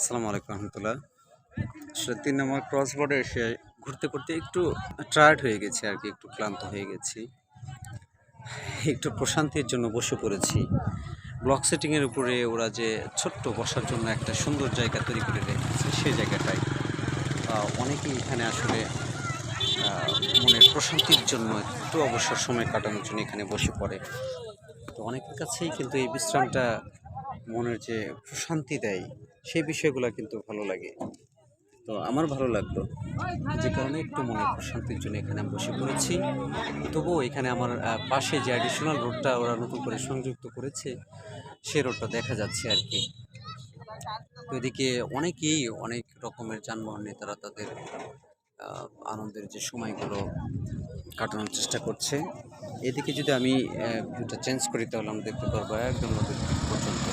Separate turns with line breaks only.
আসসালামু আলাইকুম রহমতুল্লাহ। আসলে ৩ নম্বর ক্রস বোর্ডে এসে ঘুরতে ঘুরতে একটু টায়ার্ড হয়ে গেছি আর কি, একটু ক্লান্ত হয়ে গেছি। একটু প্রশান্তির জন্য বসে পড়েছি। ব্লক সেটিংয়ের উপরে ওরা যে ছোট্ট বসার জন্য একটা সুন্দর জায়গা তৈরি করে রেখেছে, সেই জায়গাটায় অনেকেই এখানে আসলে মনের প্রশান্তির জন্য একটু অবসর সময় কাটানোর জন্য এখানে বসে পড়ে। তো অনেকের কাছেই কিন্তু এই বিশ্রামটা মনের যে প্রশান্তি দেয়, সেই বিষয়গুলো কিন্তু ভালো লাগে। তো আমার ভালো লাগলো, যে কারণে একটু মনের প্রশান্তির জন্য এখানে আমি বসে পড়েছি। তবুও এখানে আমার পাশে যে অ্যাডিশনাল রোডটা ওরা নতুন করে সংযুক্ত করেছে, সে রোডটা দেখা যাচ্ছে আর কি। তো এদিকে অনেকেই অনেক রকমের যানবাহন নিয়ে তারা তাদের আনন্দের যে সময়গুলো কাটানোর চেষ্টা করছে। এদিকে যদি আমি ভিউটা চেঞ্জ করি, তাহলে আমরা দেখতে পারবো একদম নদীর দিক পর্যন্ত